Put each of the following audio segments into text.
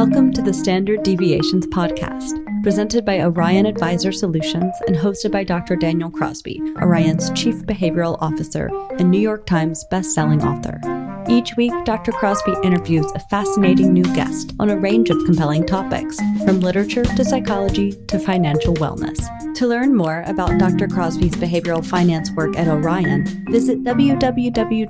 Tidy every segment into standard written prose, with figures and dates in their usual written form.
Welcome to the Standard Deviations podcast, presented by Orion Advisor Solutions and hosted by Dr. Daniel Crosby, Orion's Chief Behavioral Officer and New York Times best-selling author. Each week, Dr. Crosby interviews a fascinating new guest on a range of compelling topics, from literature to psychology to financial wellness. To learn more about Dr. Crosby's behavioral finance work at Orion, visit www.orion.com.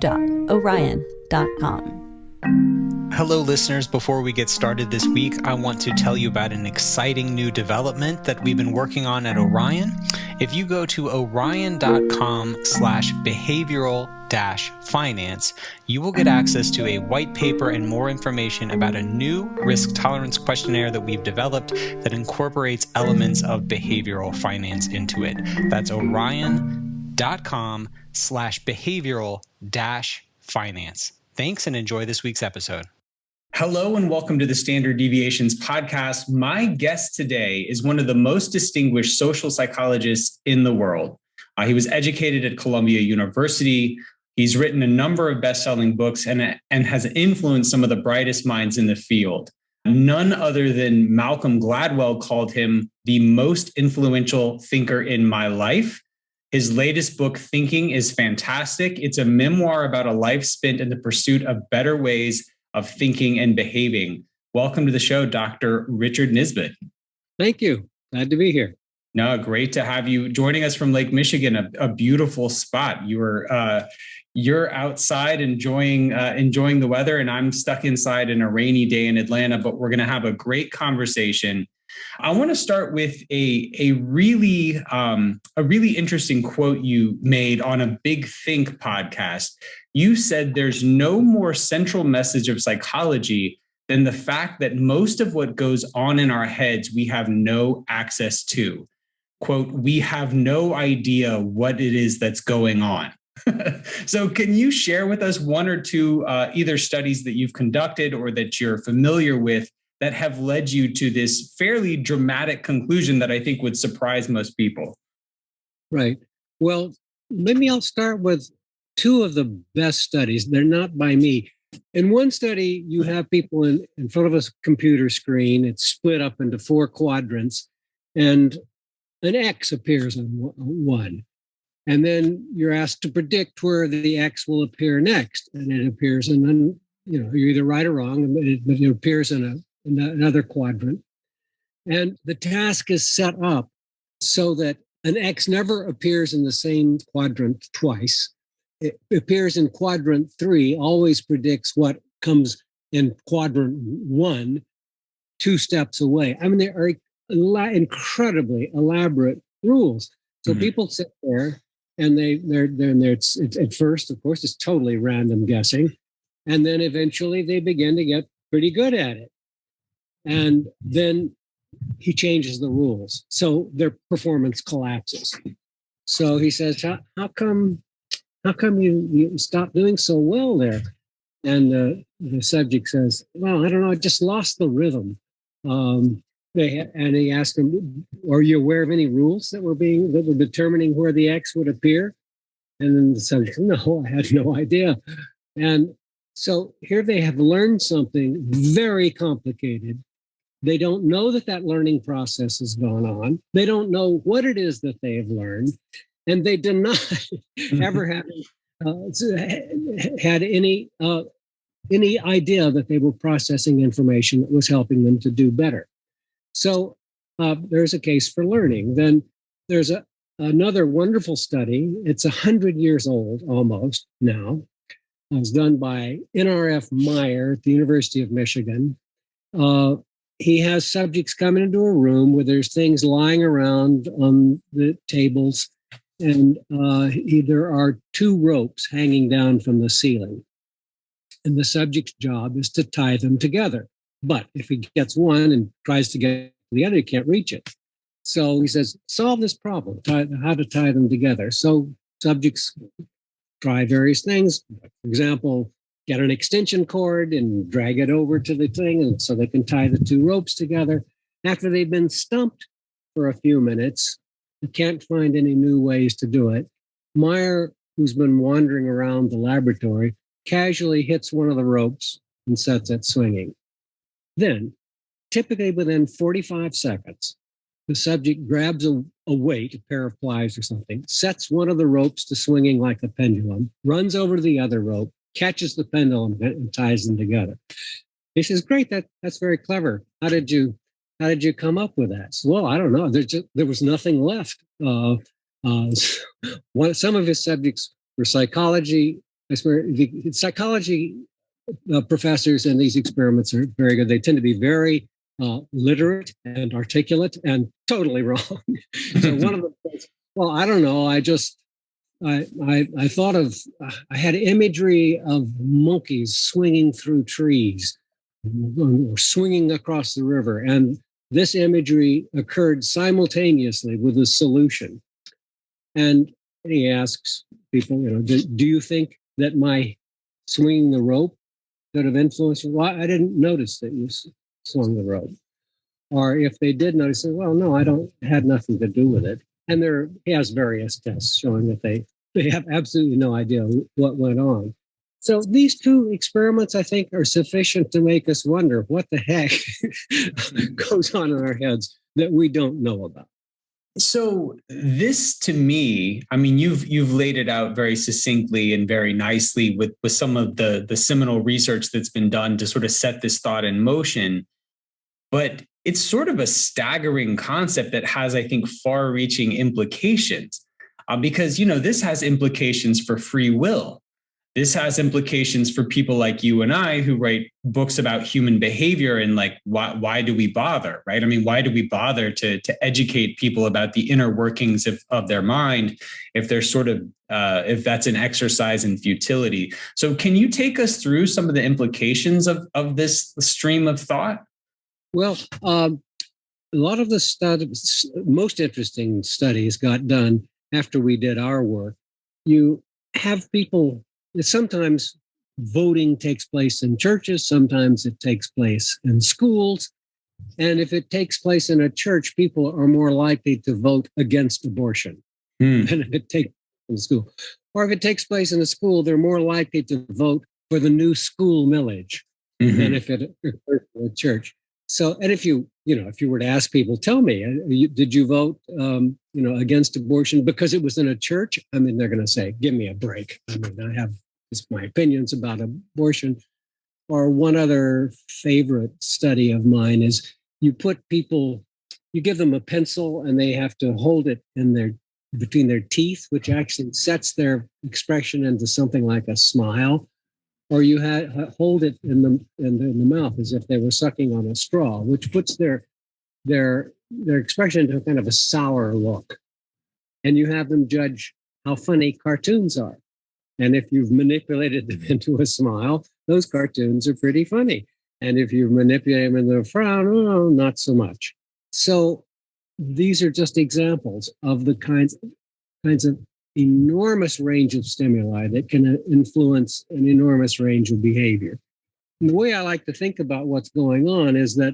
Hello, listeners. Before we get started this week, I want to tell you about an exciting new development that we've been working on at Orion. If you go to orion.com/behavioral-finance, you will get access to a white paper and more information about a new risk tolerance questionnaire that we've developed that incorporates elements of behavioral finance into it. That's orion.com/behavioral-finance. Thanks and enjoy this week's episode. Hello and welcome to the Standard Deviations podcast. My guest today is one of the most distinguished social psychologists in the world. He was educated at Columbia University. He's written a number of best-selling books and has influenced some of the brightest minds in the field. None other than Malcolm Gladwell called him the most influential thinker in my life. His latest book, Thinking, is fantastic. It's a memoir about a life spent in the pursuit of better ways of thinking and behaving. Welcome to the show, Dr. Richard Nisbett. Thank you. Glad to be here. No, great to have you joining us from Lake Michigan, a beautiful spot. You're outside enjoying the weather, and I'm stuck inside in a rainy day in Atlanta, but we're going to have a great conversation. I want to start with a really interesting quote you made on a Big Think podcast. You said there's no more central message of psychology than the fact that most of what goes on in our heads we have no access to. Quote, we have no idea what it is that's going on. So can you share with us one or two either studies that you've conducted or that you're familiar with that have led you to this fairly dramatic conclusion that I think would surprise most people? Right. Well, maybe I'll start with two of the best studies. They're not by me. In one study, you have people in front of a computer screen. It's split up into four quadrants, and an X appears on one. And then you're asked to predict where the X will appear next. And it appears in, you're either right or wrong, but it appears in another quadrant. And the task is set up so that an X never appears in the same quadrant twice. It appears in quadrant 3, always predicts what comes in quadrant 1, 2 steps away. I mean, there are incredibly elaborate rules. So people sit there and it's at first, of course, it's totally random guessing. And then eventually they begin to get pretty good at it. And then he changes the rules. So their performance collapses. So he says, how come you stopped doing so well there? And the subject says, well, I don't know, I just lost the rhythm. And he asked him, are you aware of any rules that were determining where the X would appear? And then the subject said, no, I had no idea. And so here they have learned something very complicated. They don't know that learning process has gone on. They don't know what it is that they have learned. And they deny ever having had any idea that they were processing information that was helping them to do better. So there's a case for learning. Then there's another wonderful study. It's 100 years old almost now. It was done by N.R.F. Meyer at the University of Michigan. He has subjects come into a room where there's things lying around on the tables. And there are 2 ropes hanging down from the ceiling. And the subject's job is to tie them together. But if he gets one and tries to get the other, he can't reach it. So he says, solve this problem, how to tie them together. So subjects try various things. For example, get an extension cord and drag it over to the thing, and so they can tie the 2 ropes together. After they've been stumped for a few minutes, you can't find any new ways to do it. Meyer, who's been wandering around the laboratory, casually hits one of the ropes and sets it swinging. Then typically within 45 seconds, the subject grabs a weight, a pair of pliers or something, sets one of the ropes to swinging like a pendulum, runs over to the other rope, catches the pendulum, and ties them together. He says, "Great, that's very clever. How did you come up with that?" So, well, I don't know. There was nothing left. Some of his subjects were psychology. I swear, the psychology professors in these experiments are very good. They tend to be very literate and articulate and totally wrong. So one of them says, "Well, I don't know. I thought of, I had imagery of monkeys swinging through trees or swinging across the river. And this imagery occurred simultaneously with a solution." And he asks people, do you think that my swinging the rope could have influenced you? Well, I didn't notice that you swung the rope. Or if they did notice it, well, no, had nothing to do with it. And he has various tests showing that they have absolutely no idea what went on. So these two experiments, I think, are sufficient to make us wonder what the heck goes on in our heads that we don't know about. So this, to me, I mean, you've laid it out very succinctly and very nicely with some of the seminal research that's been done to sort of set this thought in motion. But it's sort of a staggering concept that has, I think, far-reaching implications because, this has implications for free will. This has implications for people like you and I who write books about human behavior and like, why do we bother, right? I mean, why do we bother to educate people about the inner workings of their mind if they're sort of, if that's an exercise in futility? So can you take us through some of the implications of this stream of thought? Well, a lot of the most interesting studies got done after we did our work. You have people. Sometimes voting takes place in churches, sometimes it takes place in schools. And if it takes place in a church, people are more likely to vote against abortion than if it takes place in a school. Or if it takes place in a school, they're more likely to vote for the new school millage than if it occurs in a church. So, and if you were to ask people, tell me, did you vote, against abortion because it was in a church? I mean, they're going to say, give me a break. I mean, I have just my opinions about abortion. Or one other favorite study of mine is you give them a pencil and they have to hold it between their teeth, which actually sets their expression into something like a smile. Or you hold it in the mouth as if they were sucking on a straw, which puts their expression into kind of a sour look. And you have them judge how funny cartoons are. And if you've manipulated them into a smile, those cartoons are pretty funny. And if you manipulate them into a frown, oh, not so much. So these are just examples of the kinds of enormous range of stimuli that can influence an enormous range of behavior. And the way I like to think about what's going on is that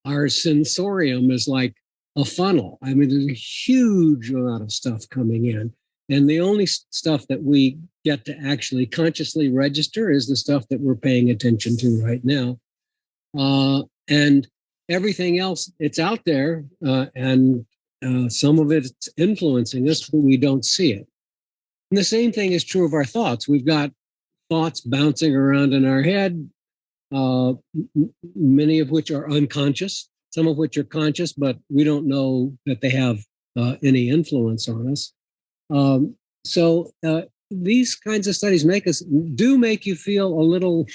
our sensorium is like a funnel. I mean, there's a huge amount of stuff coming in. And the only stuff that we get to actually consciously register is the stuff that we're paying attention to right now. And everything else, it's out there, and some of it's influencing us, but we don't see it. And the same thing is true of our thoughts. We've got thoughts bouncing around in our head, many of which are unconscious, some of which are conscious, but we don't know that they have any influence on us. So these kinds of studies make you feel a little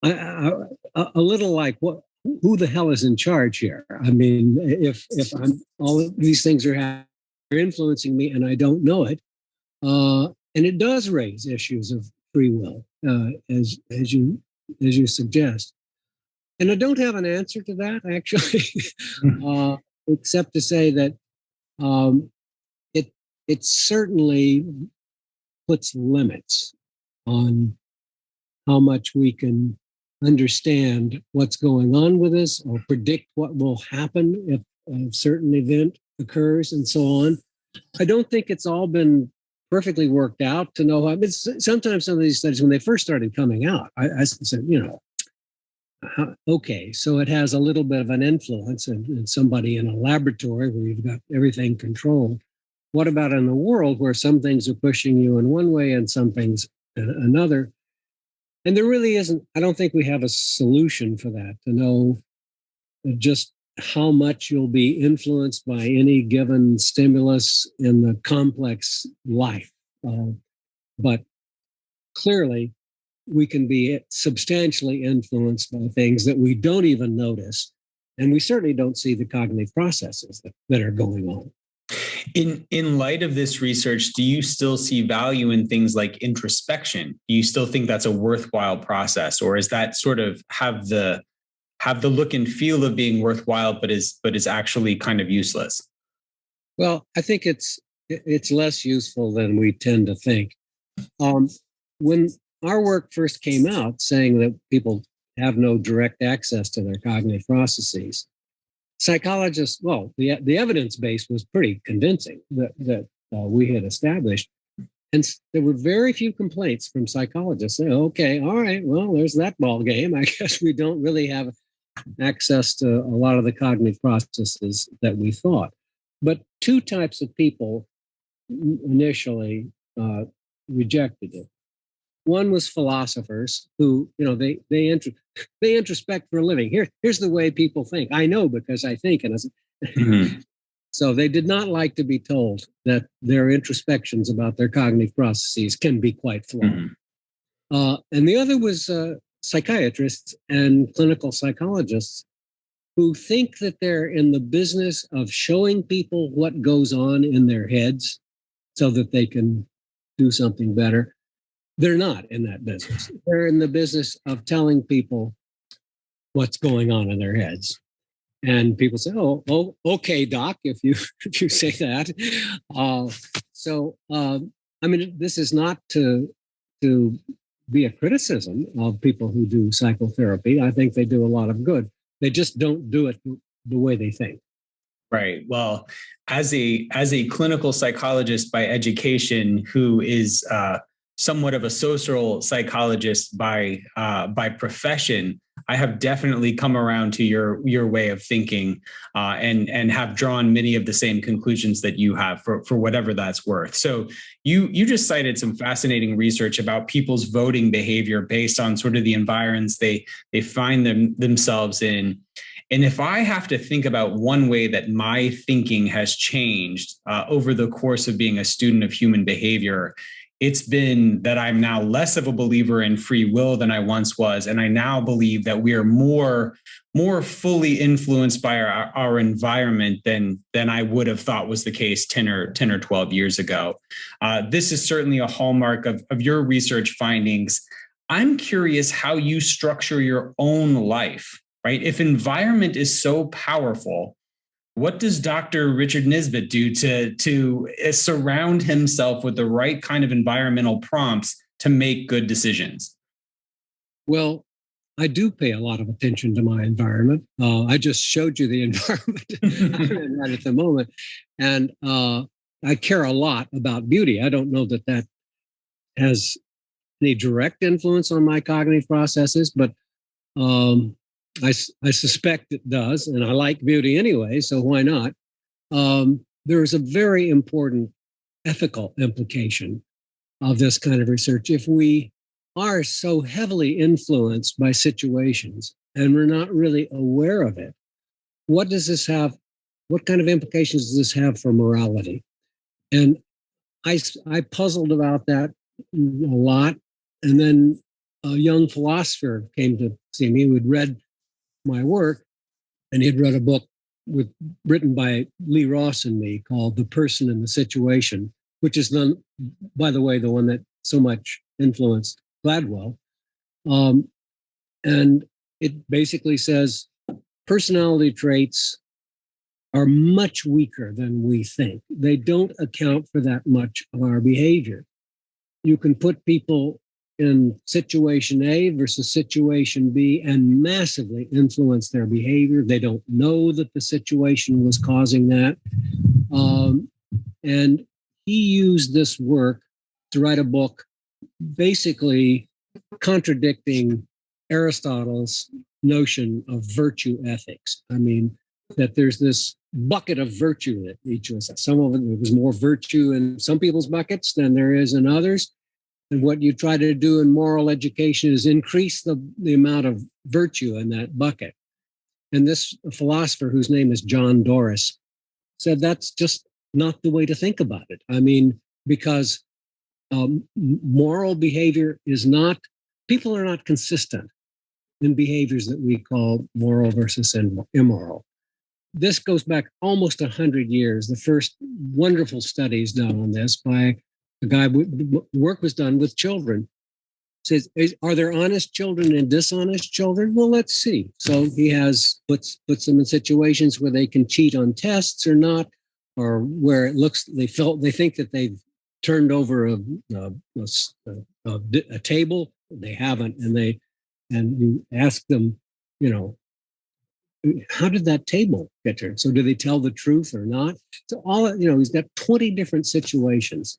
like who the hell is in charge here? I mean, if all of these things are influencing me and I don't know it, and it does raise issues of free will, as you suggest. And I don't have an answer to that actually, except to say that it certainly puts limits on how much we can understand what's going on with us or predict what will happen if a certain event occurs and so on. I don't think it's all been perfectly worked out to know. I mean, sometimes some of these studies, when they first started coming out, I said, Okay, so it has a little bit of an influence in somebody in a laboratory where you've got everything controlled. What about in the world where some things are pushing you in one way and some things another? And there really isn't, I don't think we have a solution for that, to know just how much you'll be influenced by any given stimulus in the complex life. But clearly, we can be substantially influenced by things that we don't even notice. And we certainly don't see the cognitive processes that are going on. In light of this research, do you still see value in things like introspection? Do you still think that's a worthwhile process, or is that sort of have the look and feel of being worthwhile, but is actually kind of useless? Well, I think it's less useful than we tend to think. When our work first came out saying that people have no direct access to their cognitive processes, psychologists, well, the evidence base was pretty convincing that we had established. And there were very few complaints from psychologists saying, okay, all right, well, there's that ball game. I guess we don't really have access to a lot of the cognitive processes that we thought. But two types of people initially rejected it. One was philosophers who, they introspect for a living. Here's the way people think. I know because I think. And so they did not like to be told that their introspections about their cognitive processes can be quite flawed. And the other was psychiatrists and clinical psychologists who think that they're in the business of showing people what goes on in their heads so that they can do something better. They're not in that business. They're in the business of telling people what's going on in their heads. And people say, oh, okay, doc, if you say that. This is not to be a criticism of people who do psychotherapy. I think they do a lot of good. They just don't do it the way they think. Right. Well, as a clinical psychologist by education, who is somewhat of a social psychologist by profession, I have definitely come around to your way of thinking and have drawn many of the same conclusions that you have for whatever that's worth. So you just cited some fascinating research about people's voting behavior based on sort of the environments they find themselves in. And if I have to think about one way that my thinking has changed over the course of being a student of human behavior, it's been that I'm now less of a believer in free will than I once was. And I now believe that we are more fully influenced by our environment than I would have thought was the case 10 or 12 years ago. This is certainly a hallmark of your research findings. I'm curious how you structure your own life, right? If environment is so powerful, what does Dr. Richard Nisbett do to surround himself with the right kind of environmental prompts to make good decisions? Well, I do pay a lot of attention to my environment. I just showed you the environment I'm in right at the moment. And I care a lot about beauty. I don't know that has any direct influence on my cognitive processes, but I suspect it does, and I like beauty anyway, so why not? There is a very important ethical implication of this kind of research. If we are so heavily influenced by situations and we're not really aware of it, what does this have? What kind of implications does this have for morality? And I puzzled about that a lot. And then a young philosopher came to see me who had read my work, and he'd read a book written by Lee Ross and me called The Person and the Situation, which is, by the way, the one that so much influenced Gladwell. And it basically says personality traits are much weaker than we think. They don't account for that much of our behavior. You can put people in situation A versus situation B and massively influence their behavior. They don't know that the situation was causing that. And he used this work to write a book basically contradicting Aristotle's notion of virtue ethics. I mean, that there's this bucket of virtue that each of us has. Some of it, there's more virtue in some people's buckets than there is in others. And what you try to do in moral education is increase the amount of virtue in that bucket. And this philosopher, whose name is John Doris, said that's just not the way to think about it. I mean, because moral behavior is not, people are not consistent in behaviors that we call moral versus immoral. This goes back almost 100 years. The first wonderful studies done on this by a guy, work was done with children. Says, are there honest children and dishonest children? Well, let's see. So he puts them in situations where they can cheat on tests or not, or where it looks, they think that they've turned over a table. They haven't. And you ask them, how did that table get turned? So do they tell the truth or not? So he's got 20 different situations.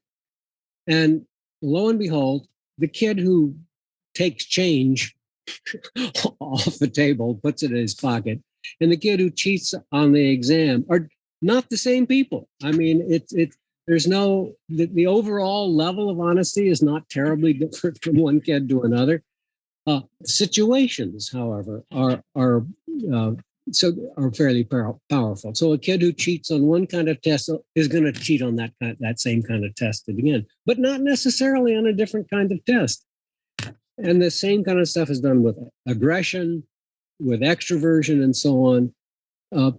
And lo and behold, the kid who takes change off the table, puts it in his pocket, and the kid who cheats on the exam are not the same people. I mean, there's no, the overall level of honesty is not terribly different from one kid to another. Situations, however, are fairly powerful. So a kid who cheats on one kind of test is going to cheat on that same kind of test again, but not necessarily on a different kind of test. And the same kind of stuff is done with aggression, with extroversion, and so on.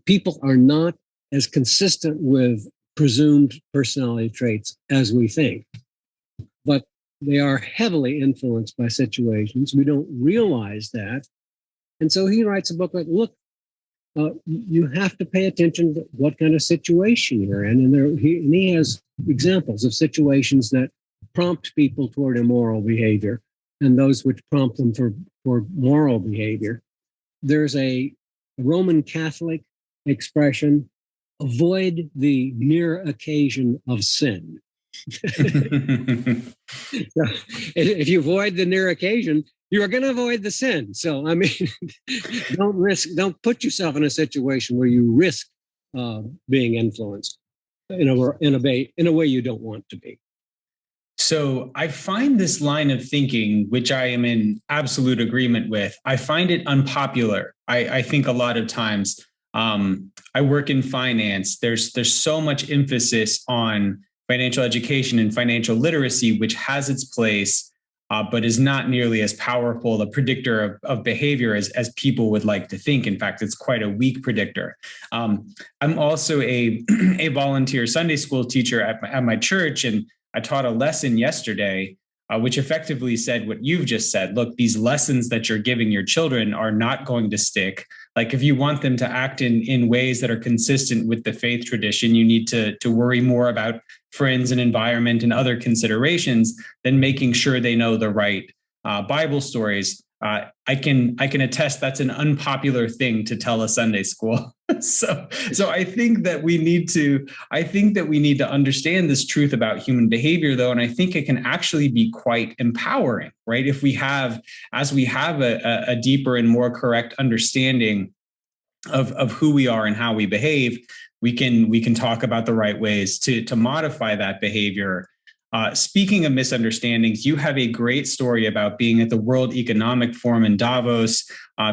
People are not as consistent with presumed personality traits as we think, but they are heavily influenced by situations. We don't realize that. And so he writes a book like, look, you have to pay attention to what kind of situation you're in. And he has examples of situations that prompt people toward immoral behavior and those which prompt them for moral behavior. There's a Roman Catholic expression, avoid the near occasion of sin. If you avoid the near occasion, you are going to avoid the sin. So, I mean, don't put yourself in a situation where you risk being influenced in a way you don't want to be. So I find this line of thinking, which I am in absolute agreement with, I find it unpopular. I think a lot of times, I work in finance. There's so much emphasis on financial education and financial literacy, which has its place, but is not nearly as powerful a predictor of behavior as people would like to think. In fact, it's quite a weak predictor. I'm also a volunteer Sunday school teacher at my church, and I taught a lesson yesterday, which effectively said what you've just said. Look, these lessons that you're giving your children are not going to stick. Like, if you want them to act in ways that are consistent with the faith tradition, you need to worry more about friends and environment and other considerations than making sure they know the right Bible stories. I can attest that's an unpopular thing to tell a Sunday school. So I think that we need to understand this truth about human behavior, though, and I think it can actually be quite empowering, right? If we have a deeper and more correct understanding of who we are and how we behave, we can talk about the right ways to modify that behavior. Speaking of misunderstandings, you have a great story about being at the World Economic Forum in Davos,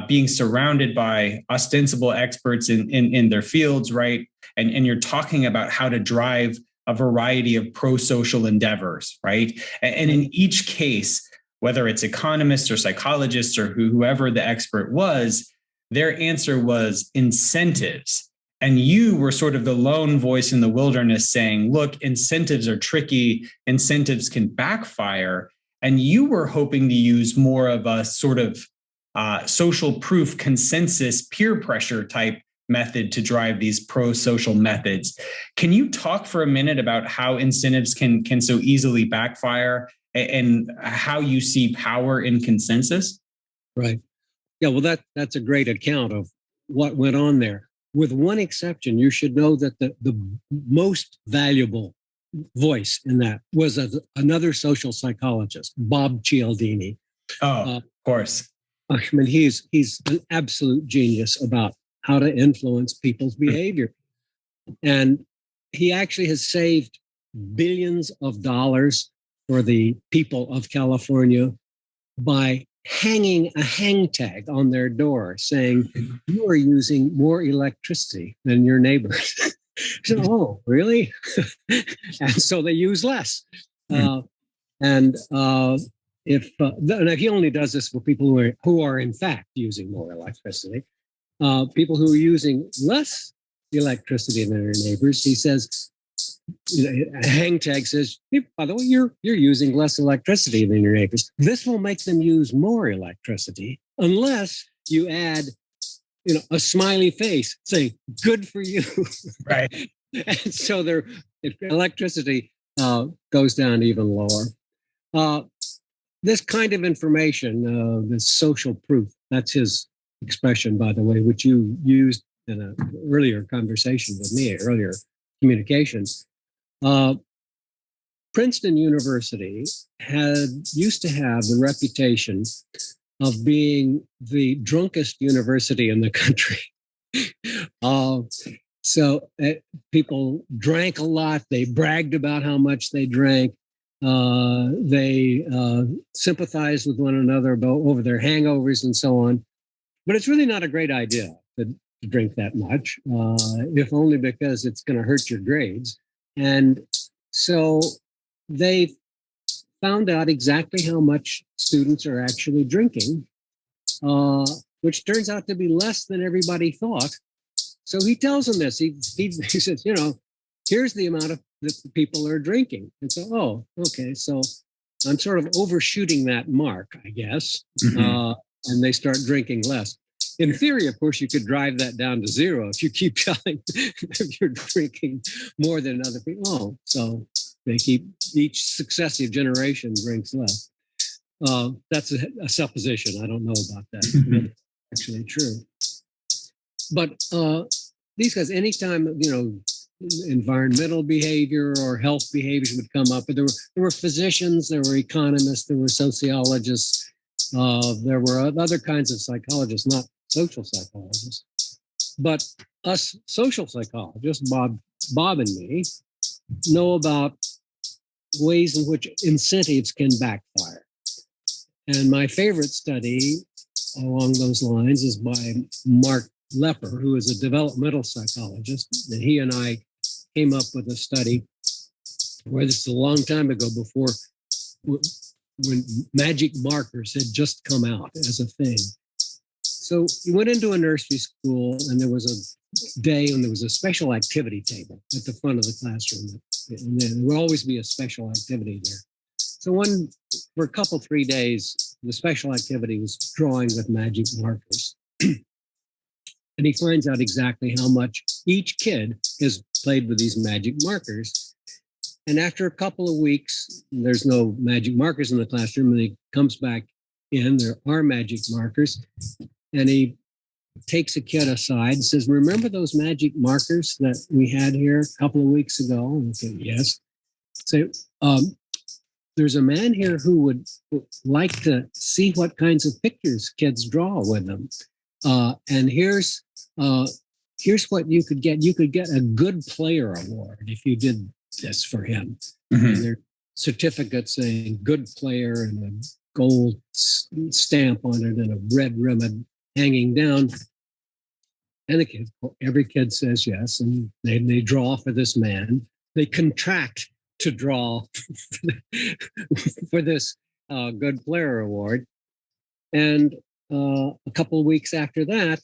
being surrounded by ostensible experts in their fields, right? And you're talking about how to drive a variety of pro-social endeavors, right? And in each case, whether it's economists or psychologists or whoever the expert was, their answer was incentives. And you were sort of the lone voice in the wilderness saying, look, incentives are tricky. Incentives can backfire. And you were hoping to use more of a sort of social proof consensus peer pressure type method to drive these pro-social methods. Can you talk for a minute about how incentives can so easily backfire and how you see power in consensus? Right. Yeah, well, that's a great account of what went on there. With one exception, you should know that the most valuable voice in that was another social psychologist, Bob Gialdini. Oh, of course. I mean, he's an absolute genius about how to influence people's behavior. And he actually has saved billions of dollars for the people of California by hanging a hang tag on their door saying, you are using more electricity than your neighbors. I said, oh, really? And so they use less. If he only does this for people who are in fact using more electricity, people who are using less electricity than their neighbors, he says, a hang tag says, by the way, you're using less electricity than your neighbors. This will make them use more electricity unless you add, a smiley face saying, good for you. Right. And so their electricity goes down even lower. This kind of information, this social proof, that's his expression, by the way, which you used in an earlier conversation with me, earlier communications. Princeton University used to have the reputation of being the drunkest university in the country. So people drank a lot. They bragged about how much they drank. They sympathized with one another over their hangovers and so on. But it's really not a great idea to drink that much, if only because it's going to hurt your grades. And so they found out exactly how much students are actually drinking, which turns out to be less than everybody thought. So he tells them this. He says, here's the amount that people are drinking. And so, oh, okay. So I'm sort of overshooting that mark, I guess. Mm-hmm. And they start drinking less. In theory, of course, you could drive that down to zero if you keep telling if you're drinking more than other people. Oh, so they keep each successive generation drinks less. That's a supposition. I don't know about that. Mm-hmm. That's actually true. But these guys, anytime, environmental behavior or health behaviors would come up, but there were physicians, there were economists, there were sociologists, there were other kinds of psychologists, not social psychologists. But us social psychologists, Bob and me, know about ways in which incentives can backfire. And my favorite study along those lines is by Mark Lepper, who is a developmental psychologist. And he and I came up with a study where this is a long time ago, before when magic markers had just come out as a thing. So we went into a nursery school, and there was a day when there was a special activity table at the front of the classroom. And there would always be a special activity there. So for a couple, 3 days, the special activity was drawing with magic markers. And he finds out exactly how much each kid has played with these magic markers. And after a couple of weeks, there's no magic markers in the classroom, and he comes back in, there are magic markers. And he takes a kid aside and says, remember those magic markers that we had here a couple of weeks ago? And I said, yes. So there's a man here who would like to see what kinds of pictures kids draw with them. And here's what you could get. You could get a good player award if you did this for him. Mm-hmm. And there's certificates saying good player and a gold stamp on it and a red ribbon hanging down. And every kid says yes, and they draw for this man. They contract to draw for this good player award. And a couple of weeks after that,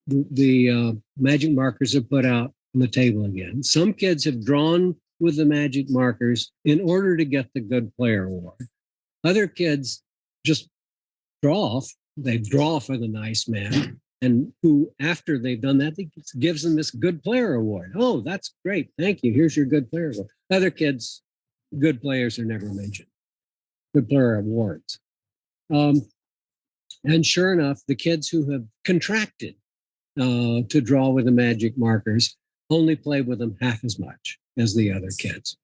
the magic markers are put out on the table again. Some kids have drawn with the magic markers in order to get the good player award. Other kids just draw. They draw for the nice man, and who, after they've done that, gives them this good player award. Oh, that's great. Thank you. Here's your good player award. Other kids, good players are never mentioned. Good player awards. And sure enough, the kids who have contracted to draw with the magic markers only play with them half as much as the other kids.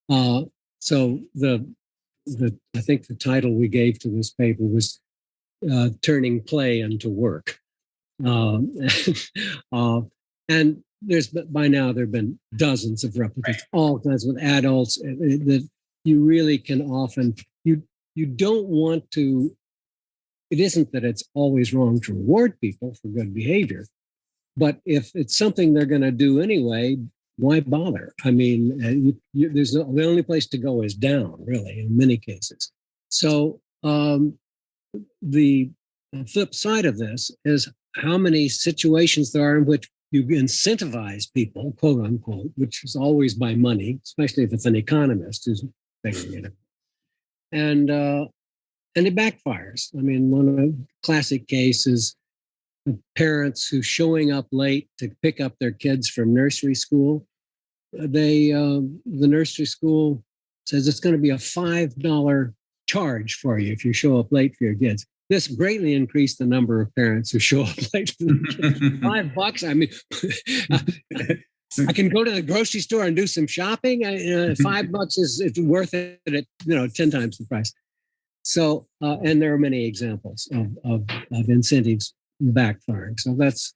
So I think the title we gave to this paper was turning play into work. And by now there have been dozens of replications, all kinds with adults that you really can often, you don't want to, it isn't that it's always wrong to reward people for good behavior, but if it's something they're going to do anyway, why bother? I mean, the only place to go is down, really, in many cases. So the flip side of this is how many situations there are in which you incentivize people, quote unquote, which is always by money, especially if it's an economist who's figuring it. And it backfires. I mean, one of the classic cases, parents who showing up late to pick up their kids from nursery school. The nursery school says it's going to be a $5 charge for you if you show up late for your kids. This greatly increased the number of parents who show up late for their kids. $5. I mean, I can go to the grocery store and do some shopping. $5 is worth it at 10 times the price. So, and there are many examples of incentives backfiring. So that's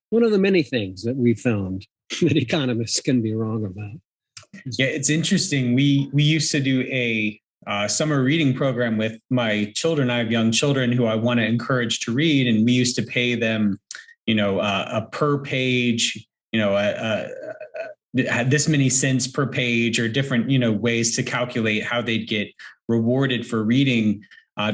one of the many things that we found that economists can be wrong about. Yeah, it's interesting. We used to do a summer reading program with my children. I have young children who I want to encourage to read, and we used to pay them, a per page, this many cents per page, or different, ways to calculate how they'd get rewarded for reading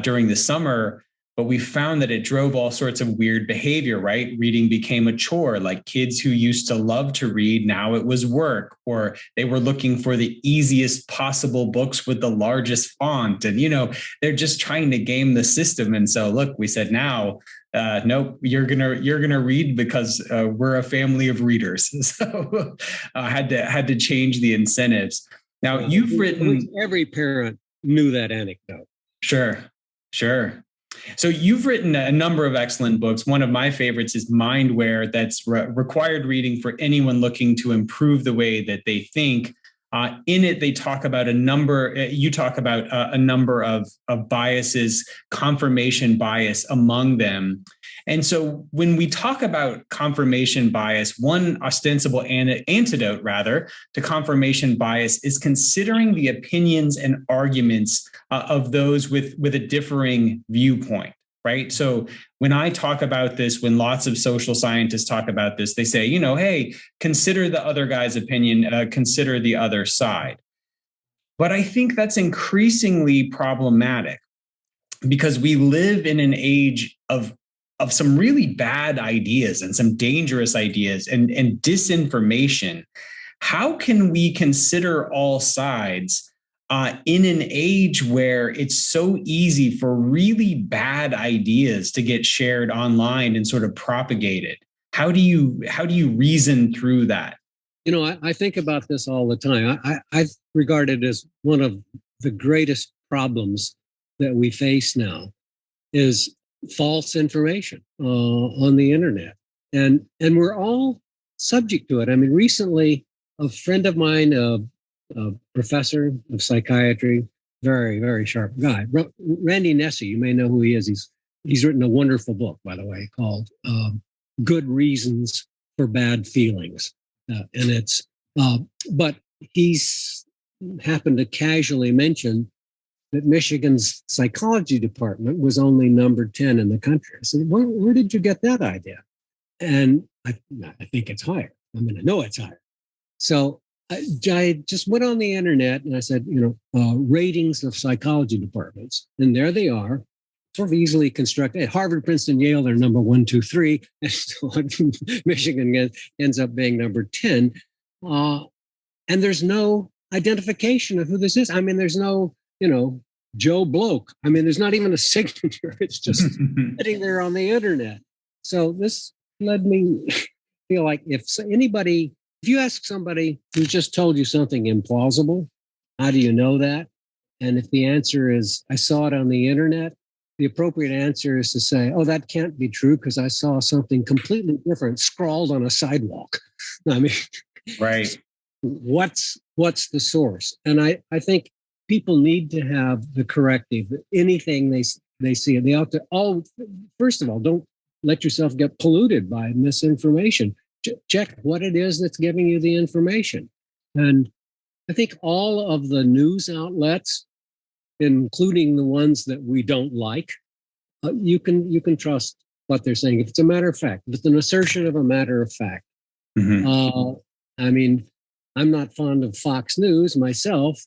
during the summer. But we found that it drove all sorts of weird behavior, right? Reading became a chore. Like kids who used to love to read, now it was work, or they were looking for the easiest possible books with the largest font. And, they're just trying to game the system. And so, look, we said, now, nope, you're gonna read because we're a family of readers. So had to change the incentives. Now, you've written. Every parent knew that anecdote. Sure. So you've written a number of excellent books. One of my favorites is Mindware. That's required reading for anyone looking to improve the way that they think. In it, they talk about a number of biases, confirmation bias among them. And so when we talk about confirmation bias, one ostensible antidote to confirmation bias is considering the opinions and arguments of those with a differing viewpoint, right? So when I talk about this, when lots of social scientists talk about this, they say, hey, consider the other guy's opinion, consider the other side. But I think that's increasingly problematic because we live in an age of some really bad ideas and some dangerous ideas and disinformation. How can we consider all sides in an age where it's so easy for really bad ideas to get shared online and sort of propagated? How do you reason through that? I think about this all the time. I regard it as one of the greatest problems that we face now is false information on the internet. And we're all subject to it. I mean, recently, a friend of mine, a professor of psychiatry, very, very sharp guy, Randy Nesse, you may know who he is. He's written a wonderful book, by the way, called Good Reasons for Bad Feelings. But he's happened to casually mention that Michigan's psychology department was only number 10 in the country. I said, where did you get that idea? And I think it's higher. I mean, I know it's higher. So I just went on the internet and I said, ratings of psychology departments. And there they are, sort of easily constructed. Harvard, Princeton, Yale, they're number 1, 2, 3. And so Michigan ends up being number 10. And there's no identification of who this is. I mean, there's no, Joe Bloke. I mean, there's not even a signature. It's just sitting there on the internet. So this led me feel like if you ask somebody who just told you something implausible, how do you know that? And if the answer is, I saw it on the internet, the appropriate answer is to say, oh, that can't be true because I saw something completely different scrawled on a sidewalk. I mean, right. What's the source? And I think people need to have the corrective. Anything they see it. They ought to first of all, don't let yourself get polluted by misinformation. Check what it is that's giving you the information. And I think all of the news outlets, including the ones that we don't like, you can trust what they're saying. If it's a matter of fact, if it's an assertion of a matter of fact. Mm-hmm. I mean, I'm not fond of Fox News myself,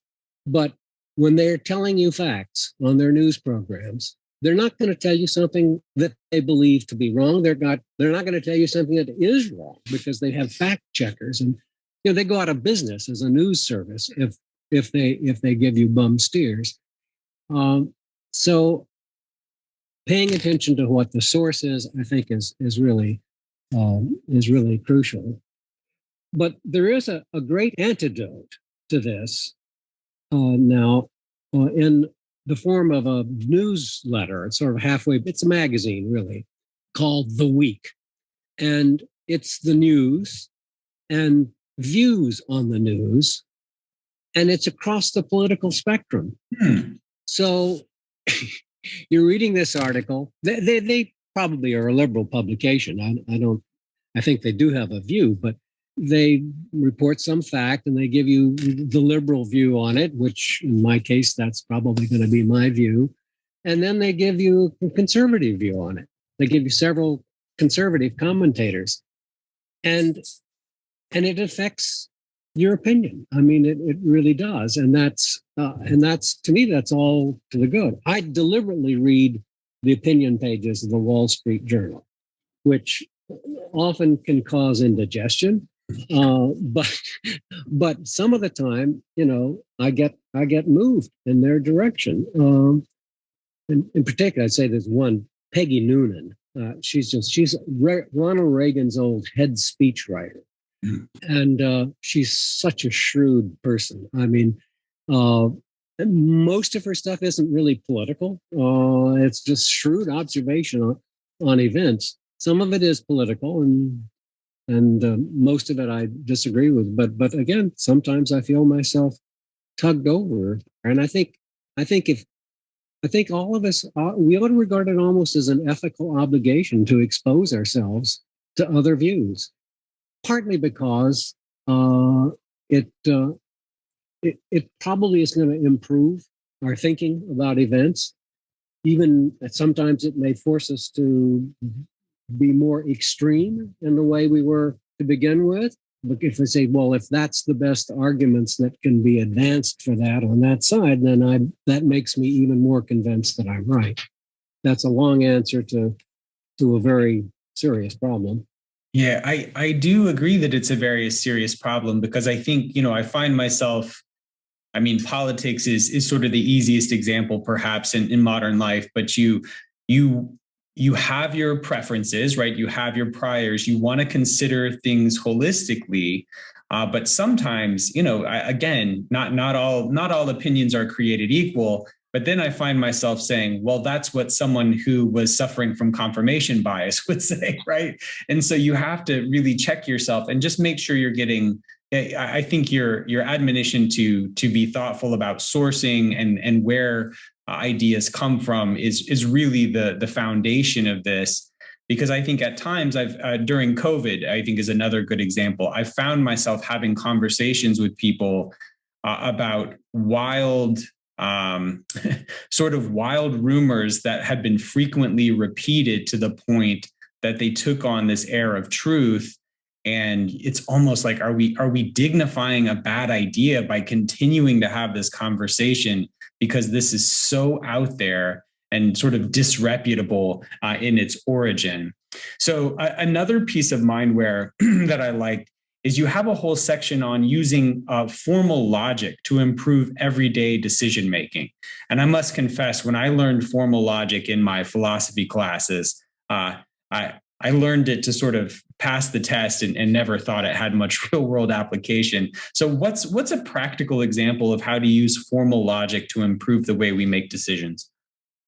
but when they're telling you facts on their news programs, they're not going to tell you something that they believe to be wrong. They're not going to tell you something that is wrong because they have fact checkers, and they go out of business as a news service if they give you bum steers. So paying attention to what the source is, I think, is really crucial. But there is a great antidote to this now in the form of a newsletter. It's sort of halfway. It's a magazine, really, called The Week, and it's the news and views on the news, and it's across the political spectrum. So you're reading this article. They probably are a liberal publication. I think they do have a view, but they report some fact and they give you the liberal view on it, which in my case, that's probably going to be my view. And then they give you a conservative view on it. They give you several conservative commentators. And it affects your opinion. I mean, it really does. And that's to me, that's all to the good. I deliberately read the opinion pages of the Wall Street Journal, which often can cause indigestion. But some of the time, I get moved in their direction. And in particular, I'd say there's one, Peggy Noonan. She's Ronald Reagan's old head speechwriter. And she's such a shrewd person. I mean, most of her stuff isn't really political. It's just shrewd observation on events. Some of it is political, and most of it I disagree with. But again, sometimes I feel myself tugged over, and I think all of us we ought to regard it almost as an ethical obligation to expose ourselves to other views. Partly because it probably is going to improve our thinking about events. Even sometimes it may force us to be more extreme in the way we were to begin with. But if I say, well, if that's the best arguments that can be advanced for that on that side, then that makes me even more convinced that I'm right. That's a long answer to a very serious problem. Yeah, I do agree that it's a very serious problem, because I think, I find myself, I mean, politics is sort of the easiest example perhaps in modern life, but you have your preferences, right? You have your priors. You want to consider things holistically, but sometimes, again, not all opinions are created equal. But then I find myself saying, well, that's what someone who was suffering from confirmation bias would say, right? And so you have to really check yourself and just make sure you're getting, I think your admonition to be thoughtful about sourcing and where ideas come from is really the foundation of this. Because I think at times during COVID, I think is another good example. I found myself having conversations with people about sort of wild rumors that had been frequently repeated to the point that they took on this air of truth. And it's almost like, are we dignifying a bad idea by continuing to have this conversation, because this is so out there and sort of disreputable in its origin? So another piece of Mindware that I liked is you have a whole section on using formal logic to improve everyday decision making. And I must confess, when I learned formal logic in my philosophy classes, I learned it to sort of pass the test and never thought it had much real world application. So what's a practical example of how to use formal logic to improve the way we make decisions?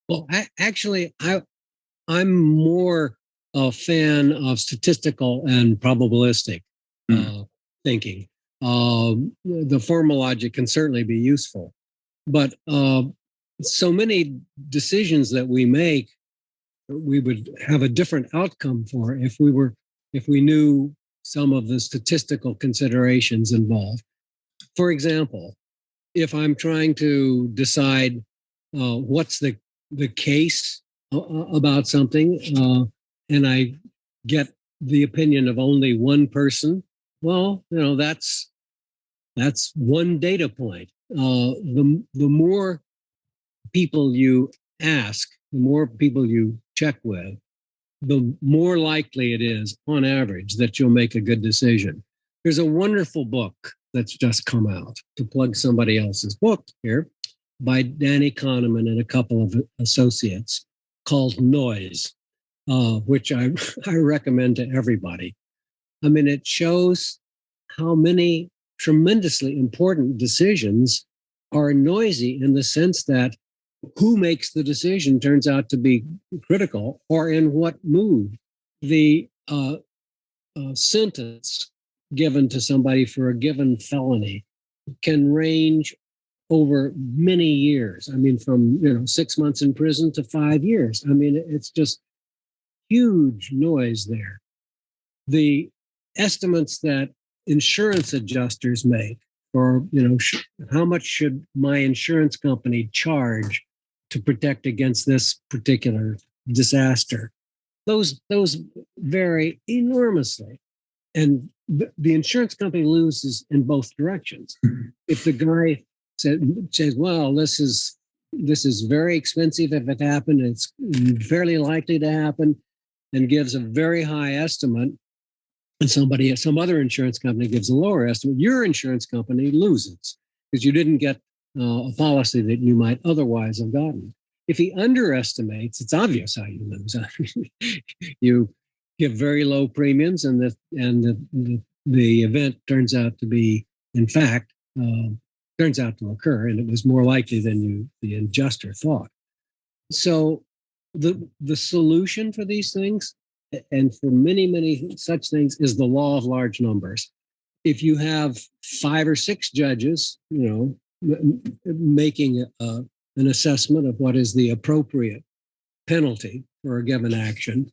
Well, actually, I'm more a fan of statistical and probabilistic thinking. The formal logic can certainly be useful, but so many decisions that we make, we would have a different outcome for if we knew some of the statistical considerations involved. For example, if I'm trying to decide what's the case about something, and I get the opinion of only one person, well, that's one data point. The more people you ask, the more people you check with, the more likely it is, on average, that you'll make a good decision. There's a wonderful book that's just come out, to plug somebody else's book here, by Danny Kahneman and a couple of associates, called Noise, which I recommend to everybody. I mean, it shows how many tremendously important decisions are noisy, in the sense that who makes the decision turns out to be critical, or in what mood. The sentence given to somebody for a given felony can range over many years. I mean, from 6 months in prison to 5 years. I mean, it's just huge noise there. The estimates that insurance adjusters make, or how much should my insurance company charge to protect against this particular disaster, those vary enormously, and the insurance company loses in both directions. Mm-hmm. If the guy says, well, this is very expensive if it happened, it's fairly likely to happen, and gives a very high estimate, and some other insurance company gives a lower estimate, your insurance company loses because you didn't get a policy that you might otherwise have gotten. If he underestimates, it's obvious how you lose. You give very low premiums, and the event turns out to be, in fact, turns out to occur, and it was more likely than the adjuster thought. So the solution for these things, and for many, many such things, is the law of large numbers. If you have 5 or 6 judges, making an assessment of what is the appropriate penalty for a given action,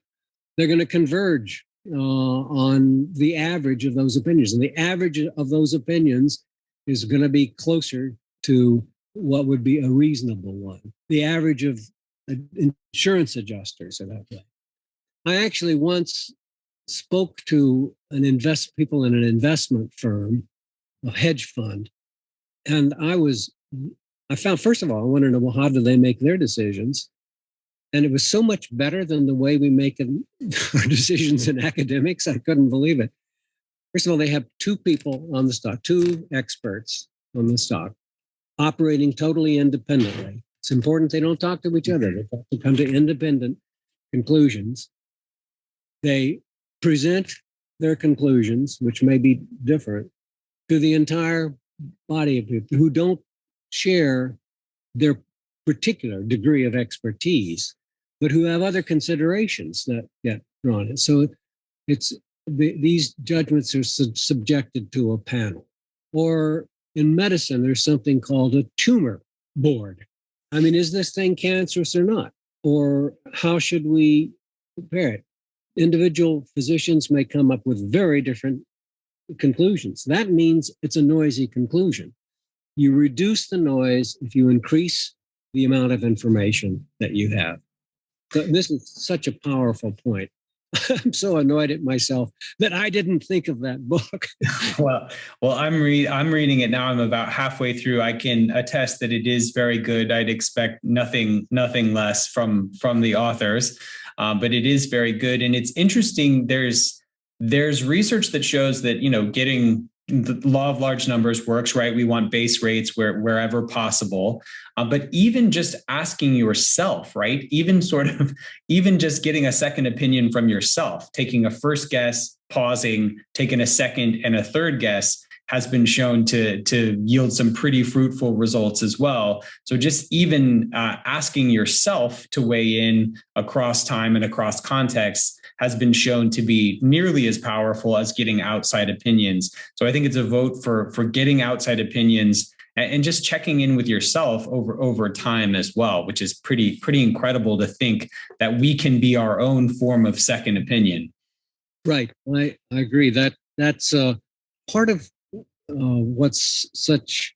they're going to converge on the average of those opinions. And the average of those opinions is going to be closer to what would be a reasonable one. The average of insurance adjusters are that way. I actually once spoke to people in an investment firm, a hedge fund, and I found, first of all, I wanted to know, well, how do they make their decisions? And it was so much better than the way we make our decisions in academics. I couldn't believe it. First of all, they have 2 people on the stock, 2 experts on the stock, operating totally independently. It's important they don't talk to each other. They have to come to independent conclusions. They present their conclusions, which may be different, to the entire body of people who don't share their particular degree of expertise, but who have other considerations that get drawn in. So these judgments are subjected to a panel. Or in medicine, there's something called a tumor board. I mean, is this thing cancerous or not? Or how should we compare it? Individual physicians may come up with very different conclusions. That means it's a noisy conclusion. You reduce the noise if you increase the amount of information that you have. So this is such a powerful point. I'm so annoyed at myself that I didn't think of that book. Well, I'm reading it now. I'm about halfway through. I can attest that it is very good. I'd expect nothing less from the authors, but it is very good. And it's interesting. There's research that shows that getting the law of large numbers works, right? We want base rates wherever possible. But even just asking yourself, right? Even just getting a second opinion from yourself, taking a first guess, pausing, taking a second and a third guess, has been shown to yield some pretty fruitful results as well. So just even asking yourself to weigh in across time and across contexts has been shown to be nearly as powerful as getting outside opinions. So I think it's a vote for getting outside opinions and just checking in with yourself over time as well, which is pretty incredible to think that we can be our own form of second opinion. Right. I agree. That's part of what's such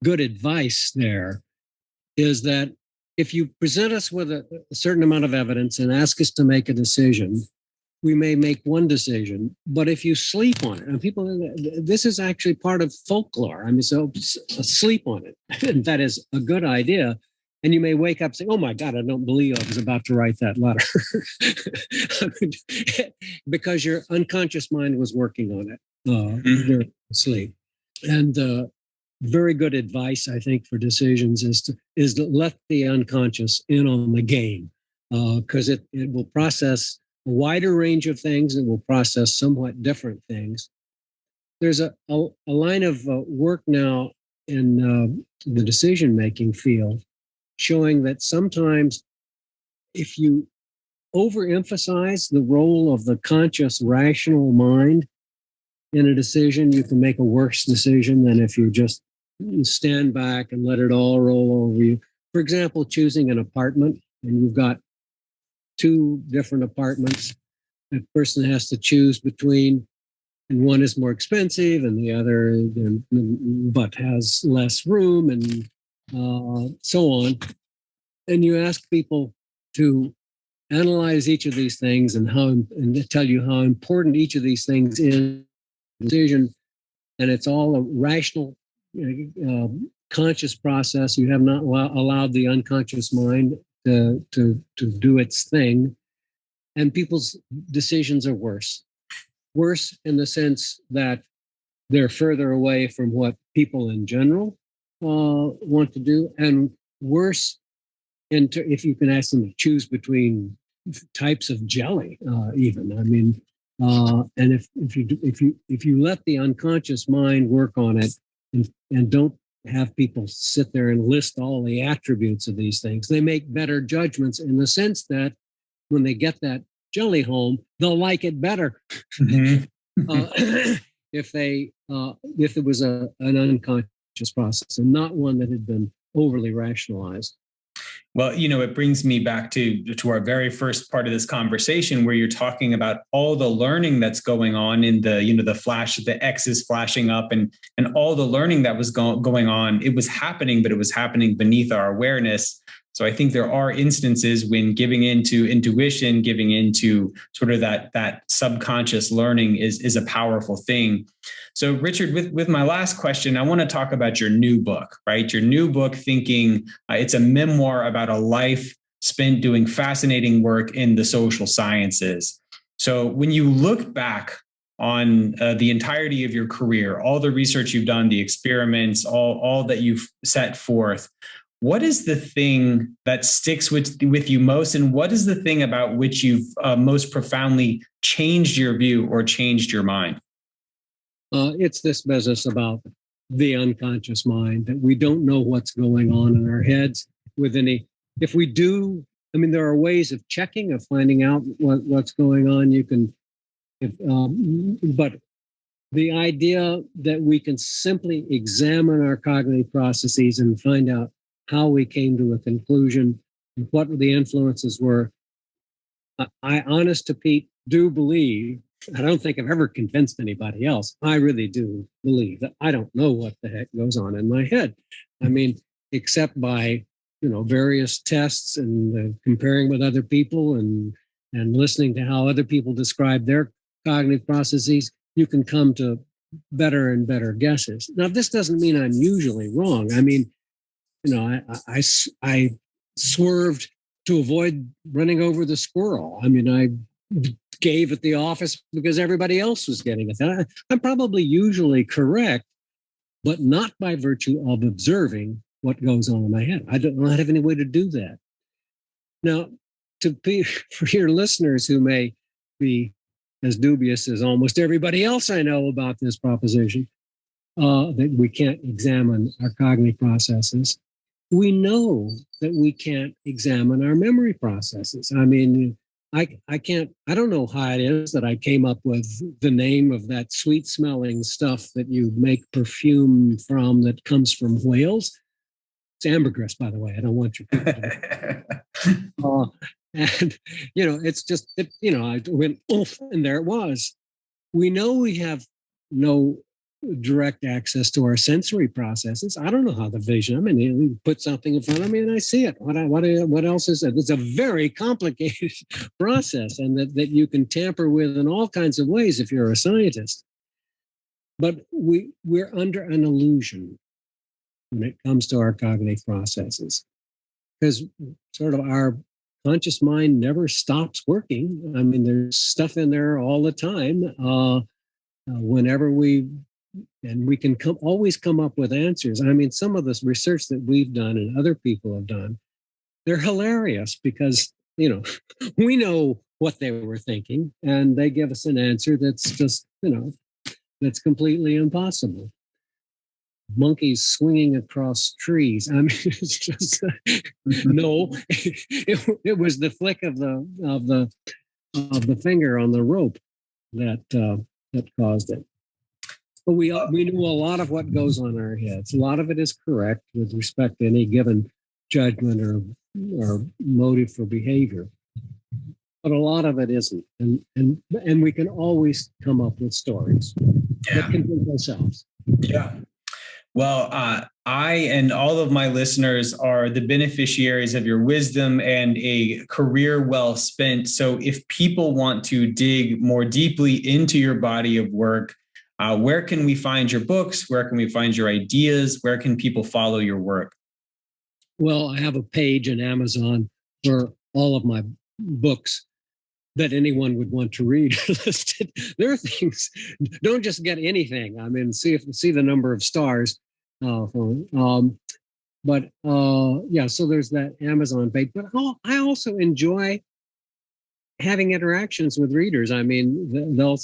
good advice there is that if you present us with a certain amount of evidence and ask us to make a decision, we may make one decision. But if you sleep on it, and this is actually part of folklore. I mean, so sleep on it. And that is a good idea. And you may wake up saying, oh my God, I don't believe I was about to write that letter. Because your unconscious mind was working on it during sleep. And very good advice, I think, for decisions is to let the unconscious in on the game, because it will process a wider range of things and will process somewhat different things. There's a line of work now in the decision-making field showing that sometimes if you overemphasize the role of the conscious rational mind in a decision, you can make a worse decision than if you just stand back and let it all roll over you. For example, choosing an apartment, and you've got two different apartments. A person has to choose between, and one is more expensive, and the other, but has less room, and so on. And you ask people to analyze each of these things and tell you how important each of these things is in the decision. And it's all a rational, conscious process. You have not allowed the unconscious mind to do its thing. And people's decisions are worse. Worse in the sense that they're further away from what people in general want to do, and worse if you can ask them to choose between types of jelly, even. I mean, and if you let the unconscious mind work on it and don't have people sit there and list all the attributes of these things, they make better judgments in the sense that when they get that jelly home, they'll like it better. If it was an unconscious process and not one that had been overly rationalized. Well, it brings me back to our very first part of this conversation, where you're talking about all the learning that's going on in the flash, the X's flashing up, and all the learning that was going on. It was happening, but it was happening beneath our awareness. So I think there are instances when giving into intuition, giving into sort of that subconscious learning is a powerful thing. So Richard, with my last question, I want to talk about your new book, right? Your new book, Thinking, it's a memoir about a life spent doing fascinating work in the social sciences. So when you look back on the entirety of your career, all the research you've done, the experiments, all that you've set forth, what is the thing that sticks with you most? And what is the thing about which you've most profoundly changed your view or changed your mind? It's this business about the unconscious mind, that we don't know what's going on in our heads if we do, I mean, there are ways of checking, of finding out what's going on. You can, but the idea that we can simply examine our cognitive processes and find out how we came to a conclusion and what the influences were. I, honest to Pete, do believe, I don't think I've ever convinced anybody else, I really do believe that I don't know what the heck goes on in my head. I mean, except by, various tests and comparing with other people and listening to how other people describe their cognitive processes, you can come to better and better guesses. Now, this doesn't mean I'm usually wrong. I mean, I swerved to avoid running over the squirrel. I mean, I gave at the office because everybody else was getting it. I'm probably usually correct, but not by virtue of observing what goes on in my head. I don't have any way to do that. Now, for your listeners who may be as dubious as almost everybody else I know about this proposition, that we can't examine our cognitive processes, we know that we can't examine our memory processes. I mean, I don't know how it is that I came up with the name of that sweet smelling stuff that you make perfume from that comes from whales. It's ambergris, by the way. I don't want you people to and, it's just, I went, oof, and there it was. We know we have no direct access to our sensory processes. I don't know how the vision, you put something in front of me and I see it. What else is it? It's a very complicated process, and that you can tamper with in all kinds of ways if you're a scientist. But we're under an illusion when it comes to our cognitive processes, because sort of our conscious mind never stops working. There's stuff in there all the time. Whenever we can always come up with answers. Some of this research that we've done and other people have done, they're hilarious because, we know what they were thinking, and they give us an answer that's just, that's completely impossible. Monkeys swinging across trees. It's just no. It was the flick of the finger on the rope that caused it. But we know a lot of what goes on in our heads. A lot of it is correct with respect to any given judgment or motive for behavior, but a lot of it isn't. And we can always come up with stories that convince ourselves. Yeah. Well, I and all of my listeners are the beneficiaries of your wisdom and a career well spent. So if people want to dig more deeply into your body of work, where can we find your books? Where can we find your ideas? Where can people follow your work? Well, I have a page in Amazon for all of my books that anyone would want to read listed. There are things, don't just get anything. See the number of stars. So there's that Amazon page. But I also enjoy having interactions with readers. They'll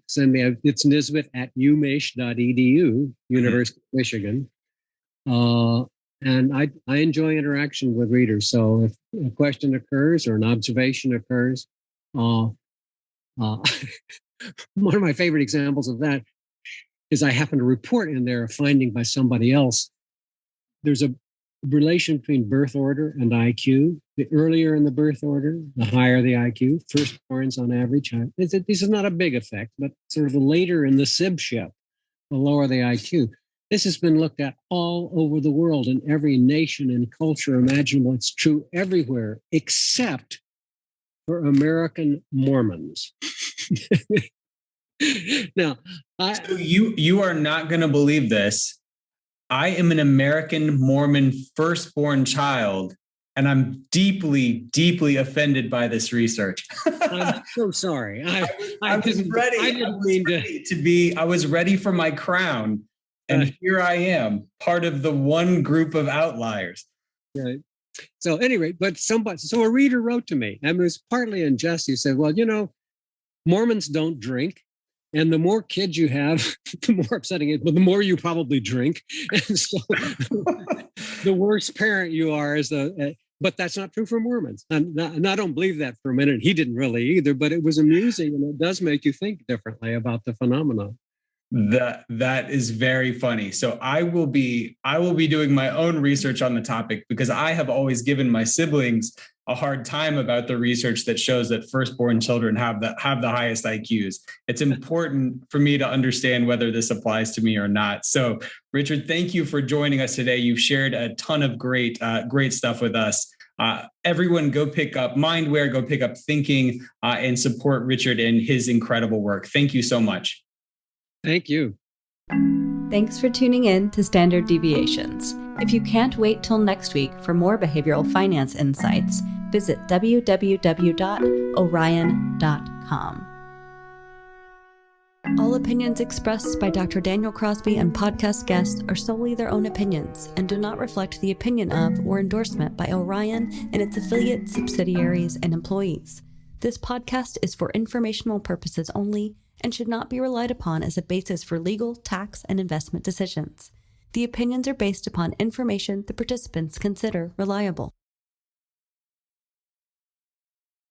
send me, it's Nisbett at umich.edu, University of Michigan. And I enjoy interaction with readers. So if a question occurs or an observation occurs, one of my favorite examples of that is I happen to report in there a finding by somebody else. There's a relation between birth order and IQ. The earlier in the birth order, the higher the IQ. Firstborns on average. This is not a big effect, but sort of the later in the SIB-ship, the lower the IQ. This has been looked at all over the world in every nation and culture imaginable. It's true everywhere except for American Mormons. Now, so you are not going to believe this. I am an American Mormon firstborn child, and I'm deeply, deeply offended by this research. I'm so sorry. I was ready for my crown, and here I am, part of the one group of outliers. Right. So anyway, so a reader wrote to me, and it was partly in jest. He said, well, Mormons don't drink. And the more kids you have, the more upsetting it is, but the more you probably drink. And so the worse parent you are but that's not true for Mormons. And I don't believe that for a minute. He didn't really either, but it was amusing, and it does make you think differently about the phenomenon. That is very funny. So I will be doing my own research on the topic, because I have always given my siblings a hard time about the research that shows that firstborn children have the highest IQs. It's important for me to understand whether this applies to me or not. So, Richard, thank you for joining us today. You've shared a ton of great stuff with us. Everyone go pick up Mindware, go pick up Thinking, and support Richard and his incredible work. Thank you so much. Thank you. Thanks for tuning in to Standard Deviations. If you can't wait till next week for more behavioral finance insights, visit www.orion.com. All opinions expressed by Dr. Daniel Crosby and podcast guests are solely their own opinions and do not reflect the opinion of or endorsement by Orion and its affiliates, subsidiaries, and employees. This podcast is for informational purposes only and should not be relied upon as a basis for legal, tax, and investment decisions. The opinions are based upon information the participants consider reliable.